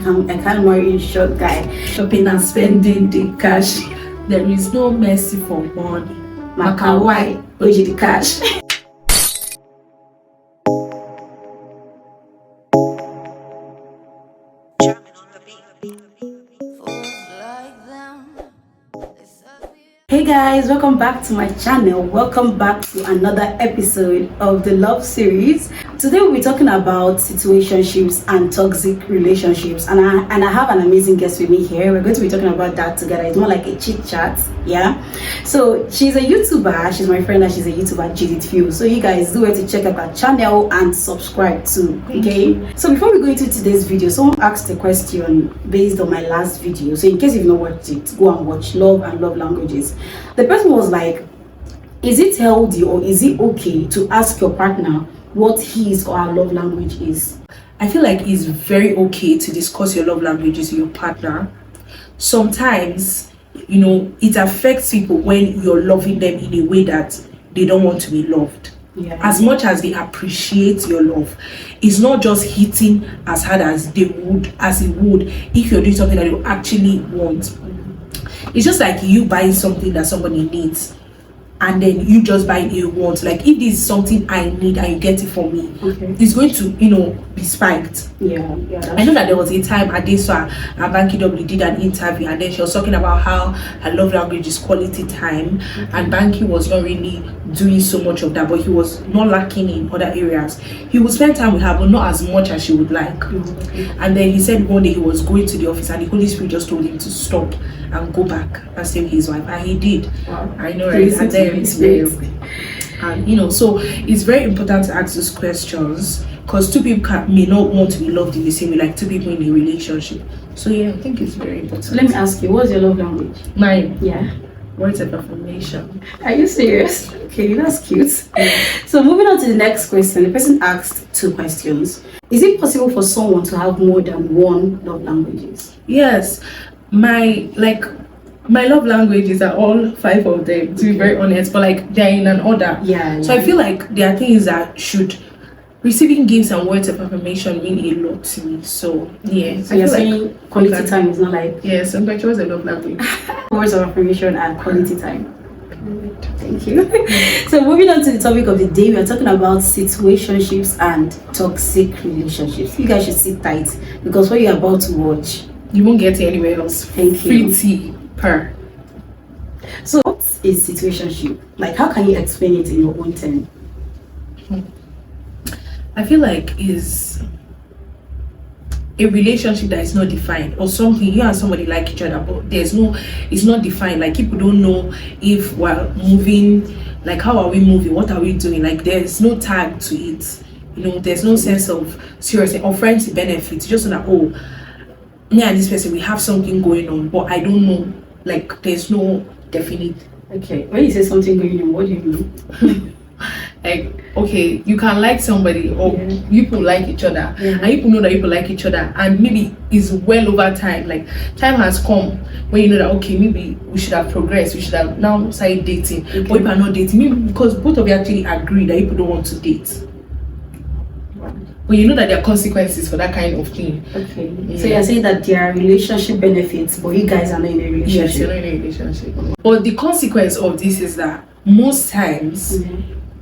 can't marry a short guy. Shopping and spending the cash. There is no mercy for money. Makawai, oji the cash. Hey guys, welcome back to my channel. Welcome back to another episode of the love series. Today we'll be talking about situationships and toxic relationships, and I have an amazing guest with me here. We're going to be talking about that together. It's more like a chit chat, yeah. So she's a YouTuber. She's my friend, and she's a YouTuber, Chit. So you guys do have to check out her channel and subscribe too. Okay. So before we go into today's video, someone asked a question based on my last video. So in case you've not watched it, go and watch Love and Love Languages. The person was like, is it healthy or is it okay to ask your partner what his or her love language is? I feel like it's very okay to discuss your love languages with your partner. Sometimes, you know, it affects people when you're loving them in a way that they don't want to be loved. Yeah. As much as they appreciate your love, it's not just hitting as hard as it would if you're doing something that you actually want. It's just like you buying something that somebody needs and then you just buy a want. Like if this is something I need and you get it for me, okay, it's going to, you know, be spiked. Yeah. I know that there was a time Adeswa and Banky W did an interview, and then she was talking about how her love language is quality time, and Banky was not really doing so much of that, but he was not lacking in other areas. He would spend time with her, but not as much as she would like. And then he said one day he was going to the office and the Holy Spirit just told him to stop and go back and stay with his wife, and he did. Wow. I know, right? And then it's very, and you know, so it's very important to ask those questions, because two people may not want to be loved in the same way, like two people in a relationship. So yeah, I think it's very important. So let me ask you, what's your love language? Mine? Yeah. Words of affirmation. Are you serious? Okay, that's cute. So moving on to the next question, the person asked two questions. Is it possible for someone to have more than one love languages? Yes. My love languages are all 5 of them, to be very honest, but like they're in an order. Yeah. So I feel like there are things that should, receiving gifts and words of affirmation mean a lot to me. So yeah. So you're saying quality time is not like, yeah, sometimes what's a love language? Words of affirmation and quality time. Thank you. So moving on to the topic of the day, we are talking about situationships and toxic relationships. You guys should sit tight, because what you're about to watch, you won't get it anywhere else. Thank you. Pretty per. So what is situationship? Like, how can you explain it in your own term? I feel like is a relationship that is not defined, or something you and somebody like each other, but it's not defined. Like people don't know if we're moving, like how are we moving, what are we doing, like there's no tag to it, you know, there's no sense of seriousness or friends benefits. Just so that, oh, me and this person, we have something going on, but I don't know, like there's no definite. Okay, when you say something going on, what do you mean? Like, okay, you can like somebody, or people like each other, and people know that people like each other, and maybe it's well over time. Like time has come when you know that, okay, maybe we should have progressed, we should have now started dating, or people are not dating, maybe because both of you actually agree that people don't want to date. But you know that there are consequences for that kind of thing. Okay. Yeah. So you're saying that there are relationship benefits, but you guys are not in a relationship. Yes, you're not in a relationship. But the consequence of this is that most times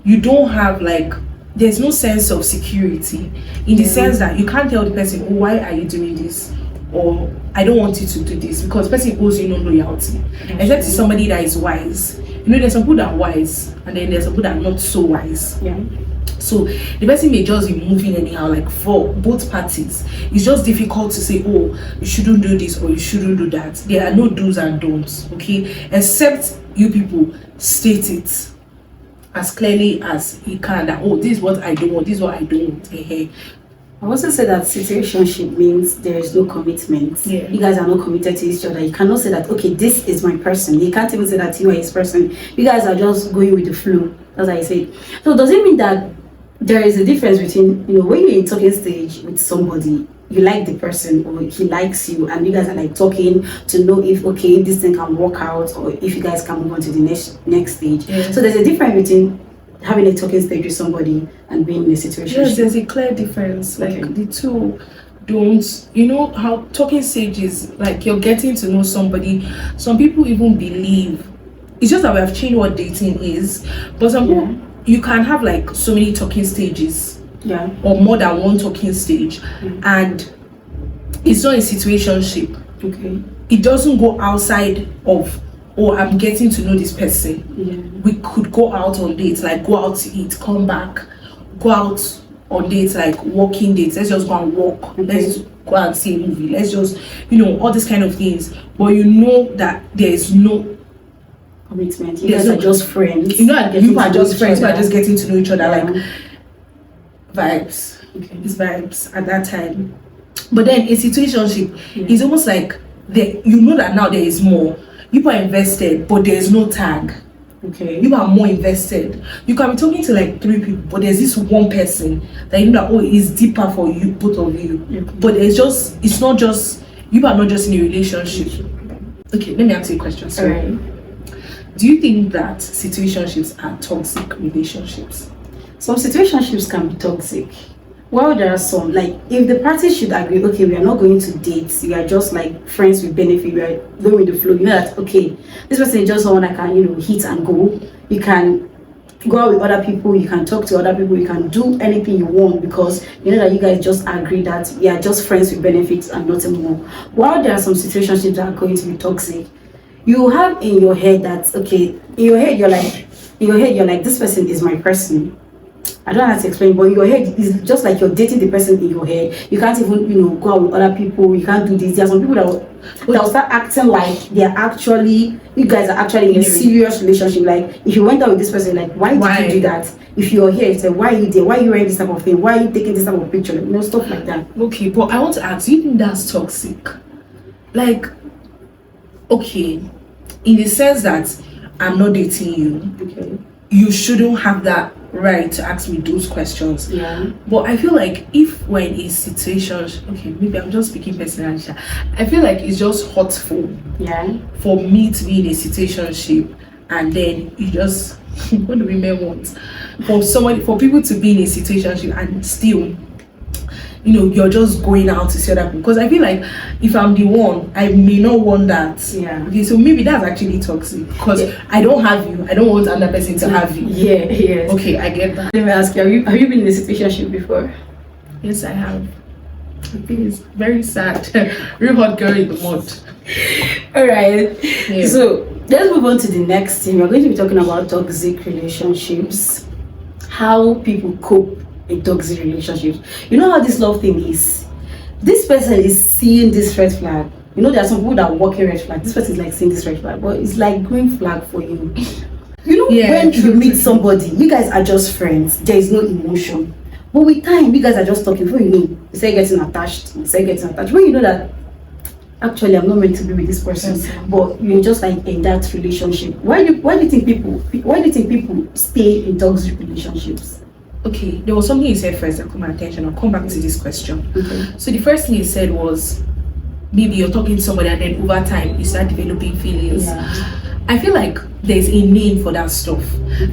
you don't have, like, there's no sense of security, in the sense that you can't tell the person, oh, why are you doing this, or I don't want you to do this, because the person owes you no loyalty. Except it's somebody that is wise. You know, there's some people that are wise, and then there's some people that are not so wise. Yeah. So the person may just be moving anyhow, like for both parties. It's just difficult to say, oh, you shouldn't do this or you shouldn't do that. There are no do's and don'ts, okay? Except you people state it as clearly as you can, that, oh, this is what I don't want, this is what I don't want. Hey. I also say that situationship means there is no commitment. Yeah. You guys are not committed to each other. You cannot say that, okay, this is my person. You can't even say that you are his person. You guys are just going with the flow, as I said. So does it mean that there is a difference between, you know, when you're in talking stage with somebody, you like the person or he likes you, and you guys are like talking to know if, okay, this thing can work out, or if you guys can move on to the next stage. So there's a difference between having a talking stage with somebody and being in a situation. Yes, there's a clear difference. Like the two don't, you know how talking stages, like you're getting to know somebody. Some people even believe it's just that we have changed what dating is, but some people, you can have like so many talking stages, or more than one talking stage, and it's not a situationship. Okay. It doesn't go outside of, oh, I'm getting to know this person. We could go out on dates, like go out to eat, come back, go out on dates, like walking dates. Let's just go and walk. Let's go and see a movie. Let's just, you know, all these kind of things. But you know that there is no commitment. You guys are just friends. You know, you are just friends. You are just getting to know each other, like vibes. It's vibes at that time. But then a situationship is almost like you know that now there is more. You are invested, but there is no tag. Okay. You are more invested. You can be talking to like 3 people, but there's this one person that you know that, oh, it's deeper for you, both of you. But it's not just, you are not just in a relationship. Okay, let me ask you a question. Sorry. Do you think that situationships are toxic relationships? Some situationships can be toxic. Well, there are some, like if the parties should agree, okay, we are not going to date, we are just like friends with benefit, we are going with the flow. You know that, okay, this person is just someone that can, you know, hit and go. You can go out with other people, you can talk to other people, you can do anything you want because you know that you guys just agree that we are just friends with benefits and nothing more. While there are some situationships that are going to be toxic, you have in your head that, okay, in your head you're like, this person is my person. I don't have to explain, but in your head is just like you're dating the person in your head. You can't even, you know, go out with other people. You can't do this. There are some people that will start acting like you guys are actually in a serious relationship. Like if you went out with this person, like why did you do that? If you're here, it's like why are you there? Why are you wearing this type of thing? Why are you taking this type of picture? Like, you know, stuff like that. Okay, but I want to ask, do you think that's toxic? Like, okay, in the sense that I'm not dating you. Okay. You shouldn't have that right to ask me those questions. But I feel like if we're in a situation, okay, maybe I'm just speaking personally, I feel like it's just hurtful for me to be in a situationship and then you just what do women want? For people to be in a situationship and still, you know, you're just going out to see other people. Because I feel like if I'm the one, I may not want that. Okay, so maybe that's actually toxic. Because I don't have you. I don't want another person to have you. Okay, I get that. Let me ask you, have you been in a situationship before? Yes, I have. I think it's very sad. Real hot girl in the mud. Alright. So let's move on to the next thing. We're going to be talking about toxic relationships. How people cope in toxic relationships. You know how this love thing is? This person is seeing this red flag. You know, there are some people that are walking red flag. This person is like seeing this red flag, but it's like green flag for you. You know, when you meet somebody, you guys are just friends. There is no emotion. But with time, you guys are just talking. Before you know, you start getting attached. When you know that actually I'm not meant to be with this person, but you're just like in that relationship. Why do you think people stay in toxic relationships? Okay, there was something you said first that caught my attention. I'll come back to this question. So the first thing you said was maybe you're talking to somebody and then over time you start developing feelings. I feel like there's a name for that stuff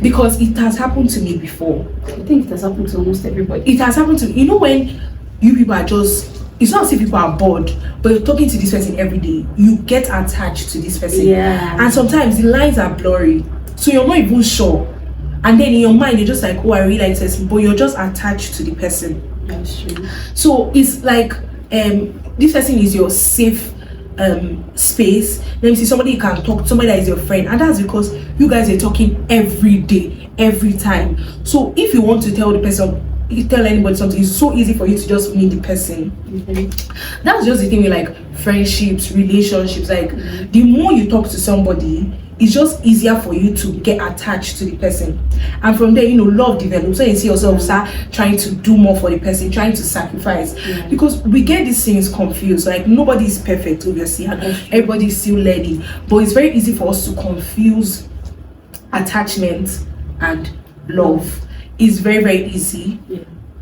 because it has happened to me before. I think it has happened to almost everybody. It has happened to, you know, when you people are just, it's not as if people are bored, but you're talking to this person every day. You get attached to this person. And sometimes the lines are blurry. So you're not even sure. And then in your mind, you're just like, oh, I really like this person, but you're just attached to the person. That's true. So it's like, this person is your safe space. Let me see, somebody you can talk to, somebody that is your friend. And that's because you guys are talking every day, every time. So if you want to tell the person, you tell anybody something, it's so easy for you to just meet the person. That's just the thing with like friendships, relationships. Like the more you talk to somebody, it's just easier for you to get attached to the person, and from there, you know, love develops. So you see yourself start trying to do more for the person, trying to sacrifice, because we get these things confused. Like nobody is perfect, obviously, and everybody's still learning, but it's very easy for us to confuse attachment and love. It's very, very easy.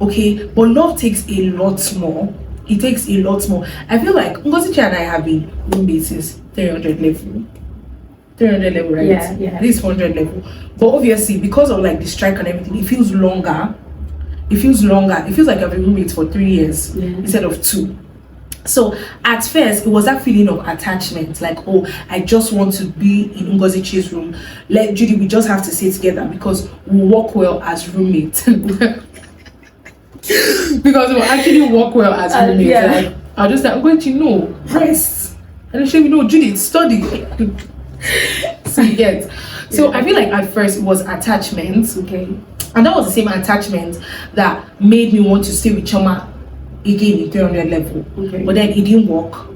Okay, but love takes a lot more. It takes a lot more. I feel like Ngozichi and I have been on basis 300 level. 300 level, right? At least 400 level. But obviously, because of like the strike and everything, it feels longer. it feels longer. It feels like I've been roommates for 3 years instead of 2. So at first, it was that feeling of attachment, like, oh, I just want to be in Ngozichi's room. Let Judy, we just have to stay together because we work well as roommates. Because we actually work well as roommates. Like, I'll just like, Ngozichi, no, rest. And then she will no, Judy, study. So you get. So I feel like at first it was attachment. Okay. And that was the same attachment that made me want to stay with Choma again in 300 level. Okay. But then it didn't work.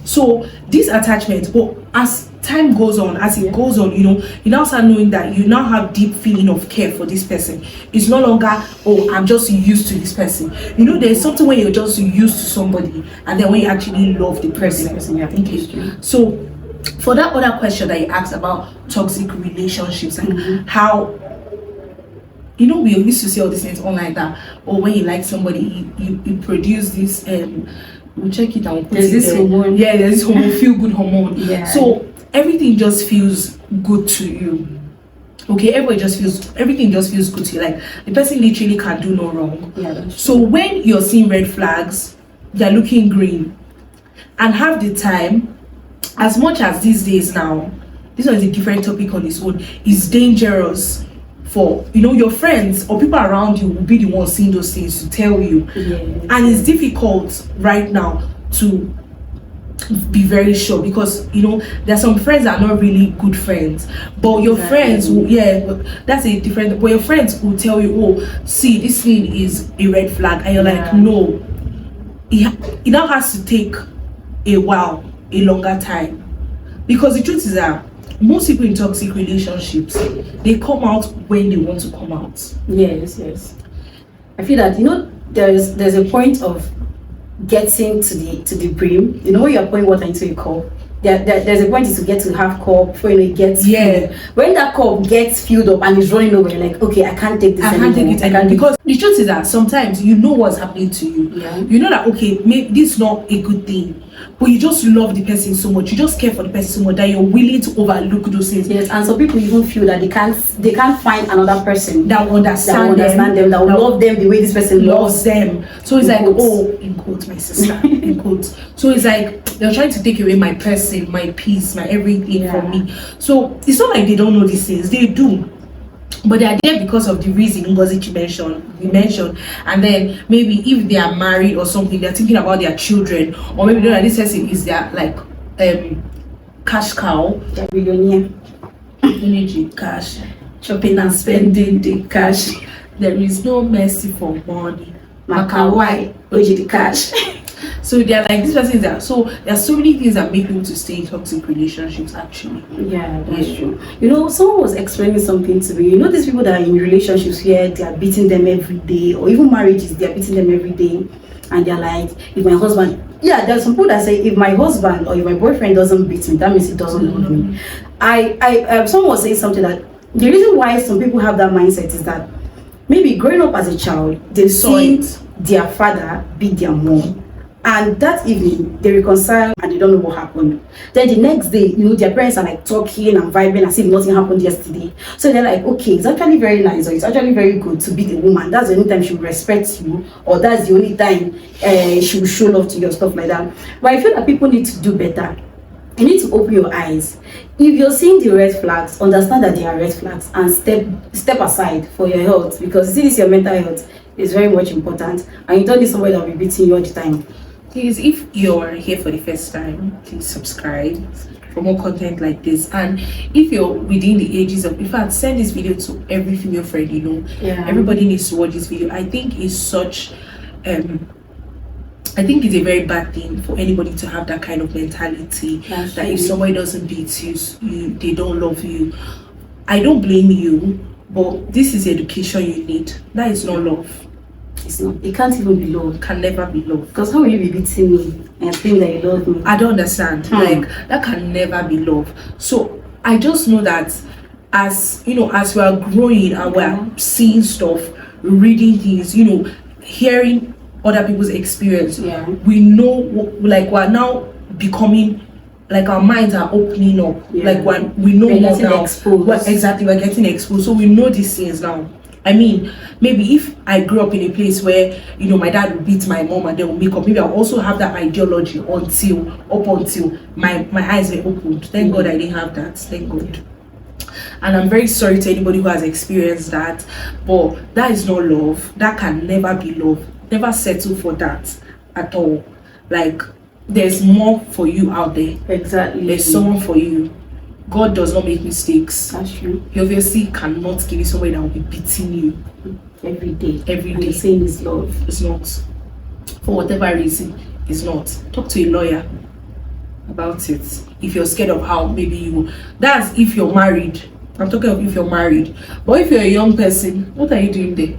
So this attachment, but as time goes on, as it goes on, you now start knowing that you now have deep feeling of care for this person. It's no longer, oh, I'm just used to this person. There's something when you're just used to somebody, and then when you actually love the person. Okay. So for that other question that you asked about toxic relationships and how, we used to see all these things online that, or when you like somebody, you produce this, we'll check it out. There's this hormone. Yeah, there's this hormone, feel good hormone. Yeah. So everything just feels good to you. Okay, everything just feels good to you. Like the person literally can do no wrong. Yeah. So when you're seeing red flags, they're looking green. And half the time, as much as these days now, this one is a different topic on its own, is dangerous for your friends or people around you will be the ones seeing those things to tell you. And it's difficult right now to be very sure because there's some friends that are not really good friends, but your friends will, that's a different, but your friends will tell you, oh, see, this thing is a red flag, and you're like, no, it now has to take a while, a longer time, because the truth is that most people in toxic relationships, they come out when they want to come out. Yes. I feel that there's a point of getting to the brim. When you're pouring water into a cup, there's a point to get to half cup before it gets filled. When that cup gets filled up and is running over, you're like, okay, I can't take this anymore. Because the truth is that sometimes what's happening to you. You know that, okay, maybe this is not a good thing, but you just love the person so much, you just care for the person so much that you're willing to overlook those things. Yes, and some people even feel that they can't find another person that will understand them, that will love them the way this person loves them. So it's like, oh, in quotes, my sister, in quotes. So it's like they're trying to take away my person, my peace, my everything from me. So it's not like they don't know these things, they do. But they are there because of the reason Ngozichi mentioned, and then maybe if they are married or something, they're thinking about their children, or maybe they know that this person is their cash cow. They're billionaire. Energy, cash, shopping and spending the cash. There is no mercy for money. Makawai, Oji the cash. So they're like, this person is there. So there are so many things that make people to stay in toxic relationships actually. Yeah, that's true. Someone was explaining something to me. These people that are in relationships where they are beating them every day, or even marriages, they are beating them every day, and they're like, if my husband, there's some people that say, if my husband or if my boyfriend doesn't beat me, that means he doesn't love me. Someone was saying something that the reason why some people have that mindset is that maybe growing up as a child, they've seen their father beat their mom. And that evening, they reconcile and they don't know what happened. Then the next day, their parents are like talking and vibing as if nothing happened yesterday. So they're like, okay, it's actually very nice, or it's actually very good to beat a woman. That's the only time she will respect you, or that's the only time she will show love to you, or stuff like that. But I feel that people need to do better. You need to open your eyes. If you're seeing the red flags, understand that they are red flags and step aside for your health, because this is your mental health is very much important, and you don't need somebody that will be beating you all the time. Please, if you're here for the first time, please subscribe for more content like this. And if you're within the ages of, in fact, send this video to every female friend everybody needs to watch this video. I think it's such I think it's a very bad thing for anybody to have that kind of mentality. That if somebody doesn't beat you, they don't love you. I don't blame you, but this is education you need. That is not love. It's not. It can't even be love. Can never be love. Because how will you be beating me and think that you love me? I don't understand. Like, that can never be love. So I just know that as we are growing and we're seeing stuff, reading things, hearing other people's experience, we know, like, we're now becoming, like, our minds are opening up. Like, when we know more now. Exposed. We're getting exposed. So we know these things now. I mean, maybe if I grew up in a place where, you know, my dad would beat my mom and then would make up, maybe I'll also have that ideology until my eyes were opened. Thank God I didn't have that. Thank God. And I'm very sorry to anybody who has experienced that, but that is not love. That can never be love. Never settle for that at all. Like, there's more for you out there. Exactly. There's someone for you. God does not make mistakes. That's true. He obviously cannot give you somebody that will be beating you every day. Every and day. Saying is love. It's not. For whatever reason, it's not. Talk to a lawyer about it. If you're scared of how maybe you, that's if you're married. I'm talking of if you're married. But if you're a young person, what are you doing there?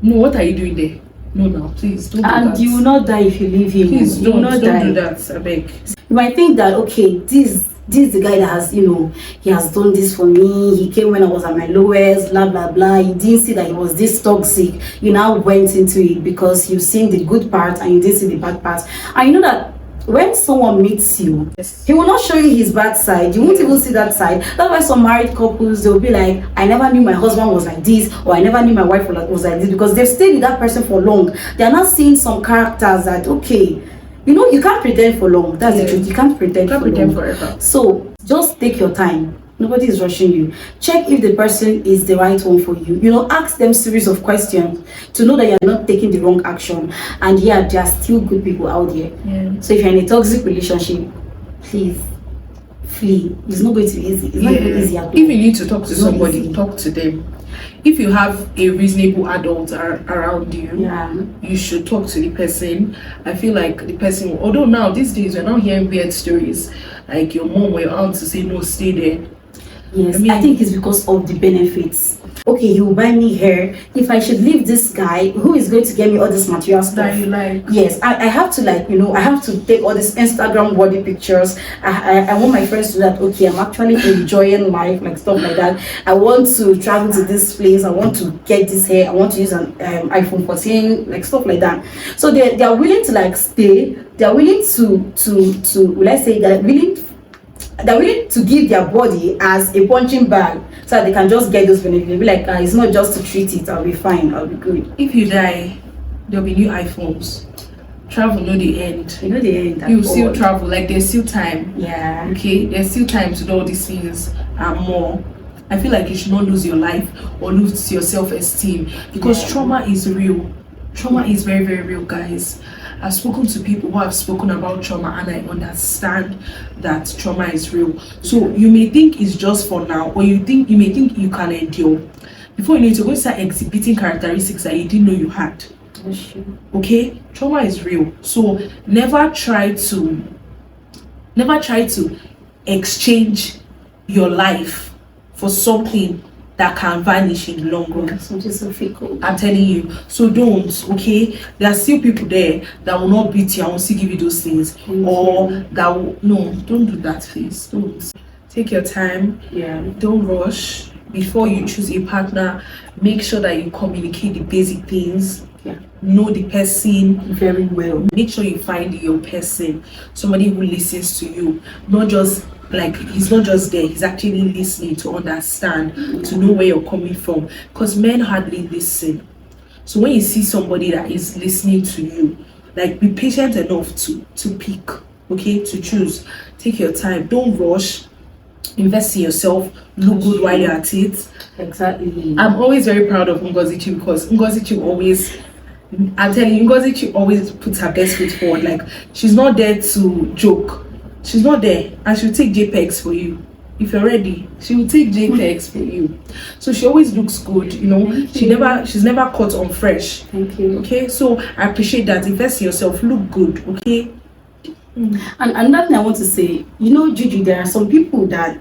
No, what are you doing there? No, please don't do that. And you will not die if you leave him. Please don't do that, I beg. You might think that, okay, this is the guy that has, you know, he has done this for me. He came when I was at my lowest, blah blah blah. You didn't see that he was this toxic. You now went into it because you've seen the good part and you didn't see the bad part. And you know that when someone meets you, he will not show you his bad side. You won't even see that side. That's why some married couples, they'll be like, I never knew my husband was like this, or I never knew my wife was like this, because they've stayed with that person for long. They're not seeing some characters that, okay, you know, you can't pretend for long. That's the truth. You can't pretend for long. Forever. So just take your time. Nobody is rushing you. Check if the person is the right one for you. You know, ask them series of questions to know that you're not taking the wrong action. And yeah, there are still good people out there. Yeah. So if you're in a toxic relationship, please flee. It's not going to be easy. It's not going to be easy at all. If you need to talk to somebody, talk to them. If you have a reasonable adult around you, you should talk to the person. I feel like the person, although now these days we're now hearing weird stories, like your mom or your aunt to say no, stay there. Yes, I think it's because of the benefits. Okay, he will buy me hair. If I should leave this guy, who is going to get me all this material stuff? That you like. Yes, I have to, like, you know, I have to take all these Instagram body pictures. I want my friends to do that. Okay, I'm actually enjoying life, like stuff like that. I want to travel to this place. I want to get this hair. I want to use an iPhone 14, like stuff like that. So they are willing to like stay. They are willing to let's say they're willing to give their body as a punching bag so that they can just get those benefits. They'll be like, it's not just to treat it, I'll be fine, I'll be good. If you die, there'll be new iPhones. Travel, no the end. You know the end. You will still travel, like there's still time. Yeah. Okay, there's still time to do all these things and more. I feel like you should not lose your life or lose your self-esteem, because trauma is real. Trauma is very, very real, guys. I've spoken to people who have spoken about trauma, and I understand that trauma is real. So you may think it's just for now, or you may think you can endure. Before you know it, you're going to start exhibiting characteristics that you didn't know you had. Okay, trauma is real. So never try to exchange your life for something that can vanish in the long run. Something so fickle. I'm telling you. So don't, okay? There are still people there that will not beat you and will still give you those things. Or that will, no, don't do that, please. Don't. Take your time. Yeah. Don't rush. Before you choose a partner, make sure that you communicate the basic things. Yeah. Know the person very well. Make sure you find your person, somebody who listens to you, not just like he's not just there, he's actually listening to understand, to know where you're coming from, because men hardly listen. So when you see somebody that is listening to you, like, be patient enough to pick, okay, to choose. Take your time, don't rush, invest in yourself, look good while you're at it. Exactly. I'm always very proud of Ngozichi, because Ngozichi always, I'm telling you, Ngozichi always puts her best foot forward. Like, she's not there to joke. She's not there, and she'll take JPEGs for you. If you're ready, she will take JPEGs for you. So she always looks good, you know. She's never caught on fresh. Thank you. Okay, so I appreciate that. Invest in yourself, look good, okay? And another thing I want to say, you know, Juju, there are some people that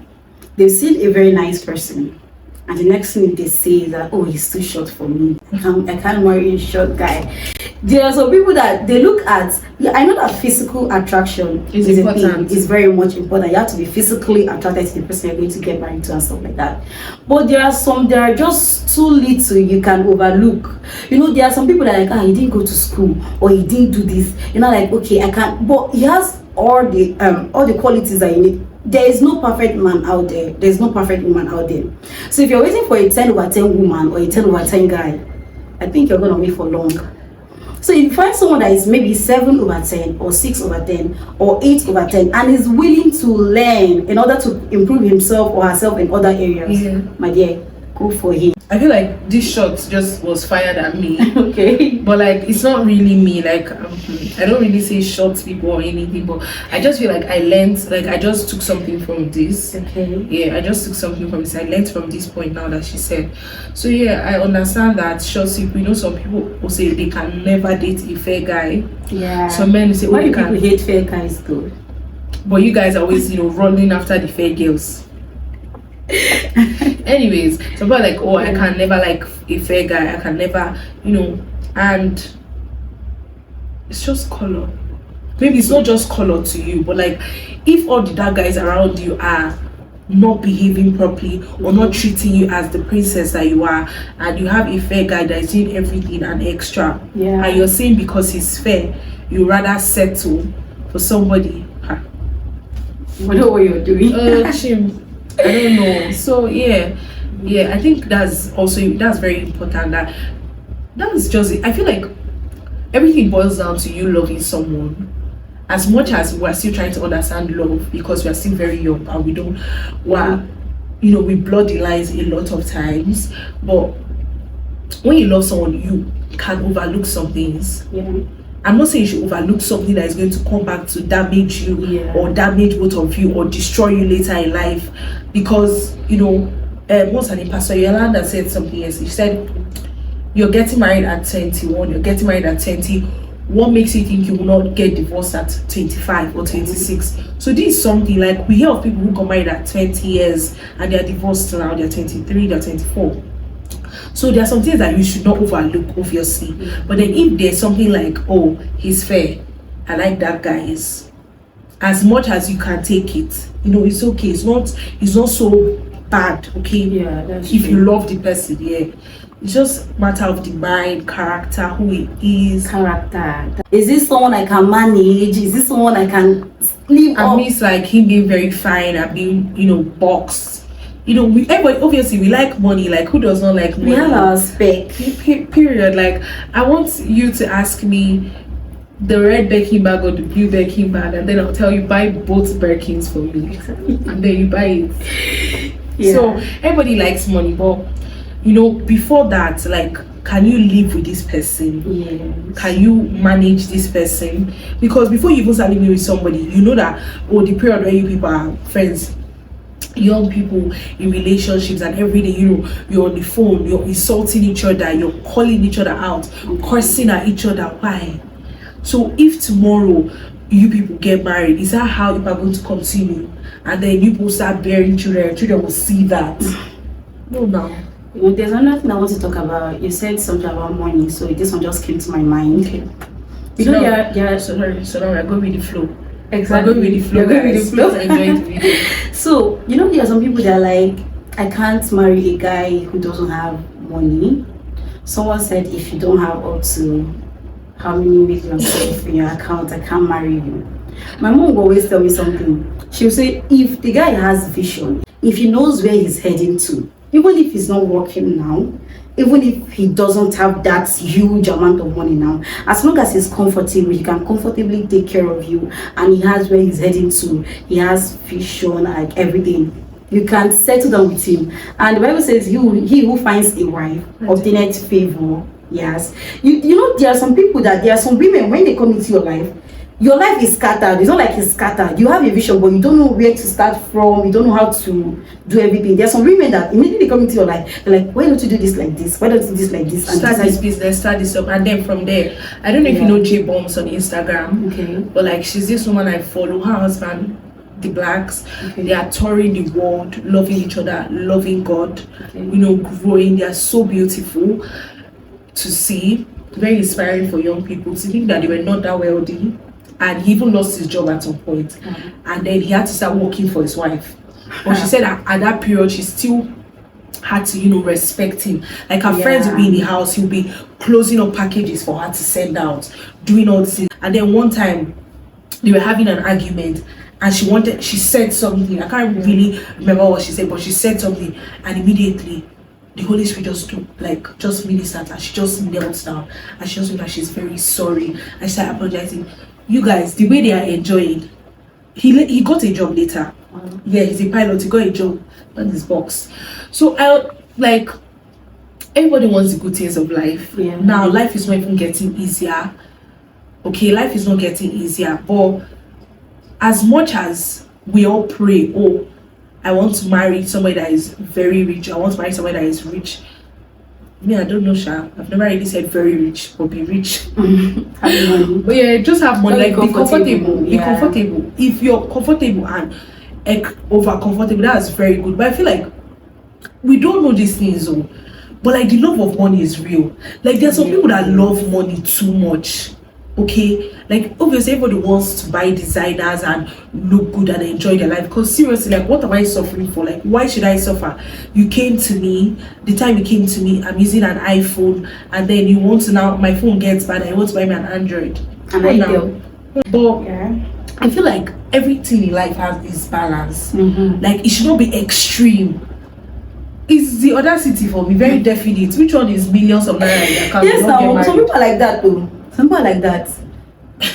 they've seen a very nice person, and the next thing they say is that, oh, he's too short for me. I can't marry a short guy. There are some people that they look at, I know that physical attraction is important. It's very much important. You have to be physically attracted to the person you're going to get married to and stuff like that. But there are some, there are just too little you can overlook. You know, there are some people that are like, he didn't go to school, or he didn't do this. You know, like, okay, I can't, but he has all the qualities that you need. there is no perfect man out there. There's no perfect woman out there. So if you're waiting for a 10/10 woman or a 10/10 guy, I think you're gonna wait for long. So if you find someone that is maybe 7/10 or 6/10 or 8/10 and is willing to learn in order to improve himself or herself in other areas, my dear, go for him. I feel like this shot just was fired at me. Okay. But like, it's not really me. Like, I don't really say short people or anything, but I just feel like I learned, like I just took something from this. Okay. Yeah, I just took something from this. I learned from this point now that she said. So yeah, I understand that short people, you know, some people will say they can never date a fair guy. Yeah. Some men will say, why oh, do people hate fair guys though? But you guys are always, you know, running after the fair girls. Anyways, some people are like, oh, I can never like a fair guy, I can never, you know, and it's just color. Maybe it's not just color to you, but like if all the dark guys around you are not behaving properly or not treating you as the princess that you are, and you have a fair guy that is doing everything and extra, and you're saying because he's fair you rather settle for somebody, you know what you're doing. Chim, I don't know. So yeah, I think that's very important. That's just it. I feel like everything boils down to you loving someone. As much as we're still trying to understand love because we're still very young and we blur the lines a lot of times, but when you love someone you can overlook some things. I'm not saying you should overlook something that is going to come back to damage you or damage both of you or destroy you later in life, because once an Pastor Yolanda said something else. She said, you're getting married at 21, you're getting married at 20. What makes you think you will not get divorced at 25 or 26? So this is something like we hear of people who got married at 20 years and they're divorced now, they're 23, they're 24. So there are some things that you should not overlook, obviously. But then if there's something like, oh, he's fair, I like that guy, is as much as you can take it, it's okay. It's not so bad, okay? Yeah, that's if true. You love the person, it's just matter of the mind, character, who he is. Character. Is this someone I can manage? Is this someone I can live I mean, it's like him being very fine and being, boxed. Everybody, obviously, we like money. Like, who does not like money? We have our spec. Period. Like, I want you to ask me the red Birkin bag or the blue Birkin bag, and then I'll tell you buy both Birkins for me, and then you buy it. So everybody likes money, but before that, like, can you live with this person? Yes. Can you manage this person? Because before you even start living with somebody, you know that the period where you people are friends, young people in relationships, and every day you're on the phone, you're insulting each other, you're calling each other out, cursing at each other. Why? So if tomorrow you people get married, is that how you are going to continue? And then you people start bearing children will see that. No. There's another thing I want to talk about. You said something about money, so this one just came to my mind. Okay. So now we're going with the flow. Exactly. We're going with the flow. Enjoy the video. So there are some people that are like, I can't marry a guy who doesn't have money. Someone said, if you don't have up to how many millions in your account, I can't marry you. My mom will always tell me something. She'll say, if the guy has vision, if he knows where he's heading to, even if he's not working now, even if he doesn't have that huge amount of money now, as long as he's comfortable, he can comfortably take care of you, and he has where he's heading to, he has vision, like everything, you can settle down with him. And the Bible says, he who finds a wife obtaineth favor. Yes. There are some women, when they come into your life is scattered. It's not like it's scattered. You have a vision, but you don't know where to start from. You don't know how to do everything. There are some women that immediately come into your life, they're like, why don't you do this like this? Why don't you do this like this? And start this business, start this up, and then from there, I don't know if you know J Bombs on Instagram. Okay. But like, she's this woman I follow. Her husband, the blacks, they are touring the world, loving each other, loving God, growing. They are so beautiful to see. Very inspiring for young people to think that they were not that wealthy. And he even lost his job at some point. And then he had to start working for his wife. But she said at that period she still had to respect him. Like, her friends will be in the house, he'll be closing up packages for her to send out, doing all this. And then one time they were having an argument, and she said something. I can't really remember what she said, but she said something, and immediately the Holy Spirit just ministered, and she just knelt down, and she just said that she's very sorry, and she started apologizing. You guys, the way they are enjoying, he got a job later. Yeah, he's a pilot. He got a job on his box. So everybody wants the good things of life. Yeah. Now life is not even getting easier. Okay, life is not getting easier, but as much as we all pray, oh, I want to marry somebody that is very rich, I want to marry somebody that is rich. I don't know, Sha. I've never really said very rich, but be rich. But yeah, just have money, like be comfortable. Be comfortable. If you're comfortable and over comfortable, that's very good. But I feel like we don't know these things though. But like the love of money is real. Like there are some people that love money too much. Okay, like obviously everybody wants to buy designers and look good and enjoy their life, because seriously, like, what am I suffering for? Like, why should I suffer? You came to me, the time you came to me, I'm using an iPhone, and then you want to now my phone gets bad and you want to buy me an Android. And but yeah, I feel like everything in life has its balance. Like it should not be extreme. It's the audacity for me, very definite. Which one is millions of naira in your account? Yes, now some people are like that though. Some people are like that.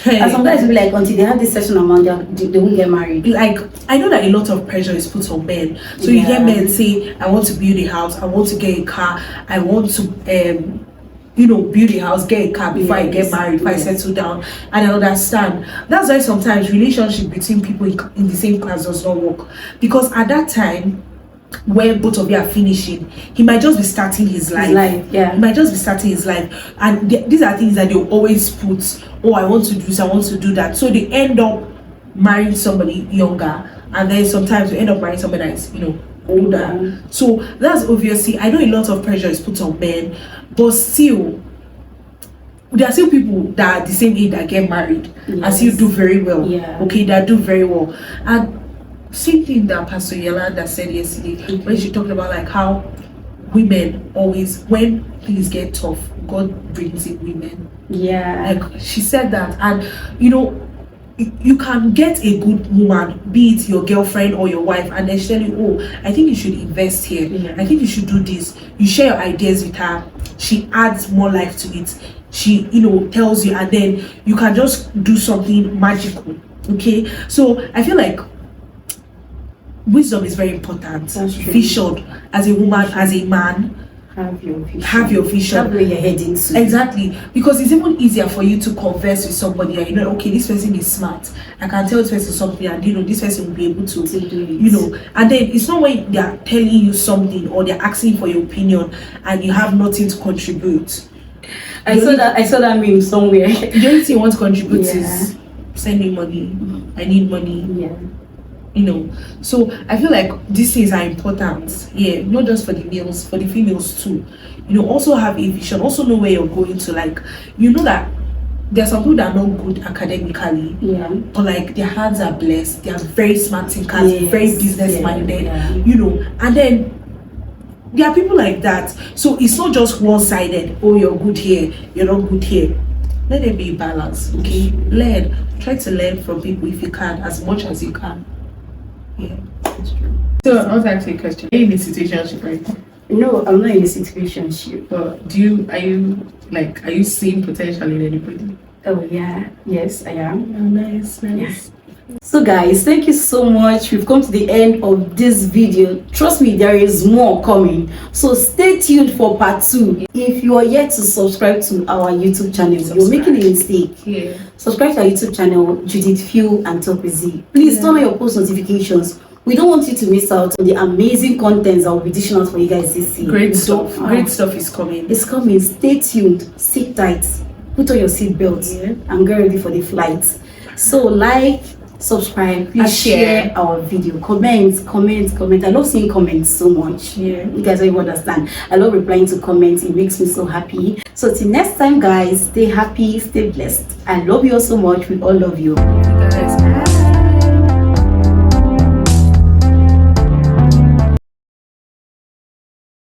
And some guys will be like, until they have this session amount, they won't get married. Like, I know that a lot of pressure is put on men. So you hear men say, I want to build a house, I want to get a car, I want to build a house, get a car before I get married, before I settle down. And I understand. That's why sometimes relationship between people in the same class does not work. Because at that time, when both of you are finishing, he might just be starting his life. Yeah. He might just be starting his life. And these are things that they always put, oh, I want to do this, I want to do that. So they end up marrying somebody younger, and then sometimes you end up marrying somebody that is, older. So that's obviously, I know a lot of pressure is put on men, but still, there are still people that are the same age that get married and still do very well. Okay, that do very well. And same thing that Pastor Yolanda said yesterday when she talked about like how women always, when things get tough, God brings in women. Yeah. Like she said that, and you can get a good woman, be it your girlfriend or your wife, and then she tell you, oh, I think you should invest here. I think you should do this. You share your ideas with her. She adds more life to it. She, tells you, and then you can just do something magical. Okay. So I feel like wisdom is very important. Vision, as a woman, as a man, have your vision. Have where you're heading to. Exactly, because it's even easier for you to converse with somebody and okay, this person is smart, I can tell this person something, and this person will be able to do it. And then it's not when they're telling you something or they're asking for your opinion and you have nothing to contribute. I saw that meme somewhere. The only thing you want to contribute is send me money. I need money. So I feel like these things are important, not just for the males, for the females too. Also have a vision, also know where you're going to. Like, that there are some people that are not good academically, but like their hands are blessed, they are very smart thinkers, very business minded, and then there are people like that. So it's not just one-sided, oh, you're good here, you're not good here. Let there be a balance. Okay, try to learn from people if you can, as much as you can. Yeah, that's true. So I want to ask you a question. Are you in a situationship right now? No, I'm not in a situationship. But are you seeing potential in anybody? Oh yeah, yes I am. Oh, nice. Yeah. So guys, thank you so much. We've come to the end of this video. Trust me, there is more coming, so stay tuned for part 2. If you are yet to subscribe to our YouTube channel, you're making a mistake. Subscribe to our YouTube channel, Judith Few and Talk with Z. Please turn on your post notifications. We don't want you to miss out on the amazing contents that will be dishing out for you guys this year. Great stuff is coming. It's coming. Stay tuned, sit tight, put on your seatbelts and get ready for the flight. So like, subscribe, please share our video, comment. I love seeing comments so much. You guys don't even understand. I love replying to comments. It makes me so happy. So till next time guys, stay happy, stay blessed. I love you all so much. We all love you. Guys, bye.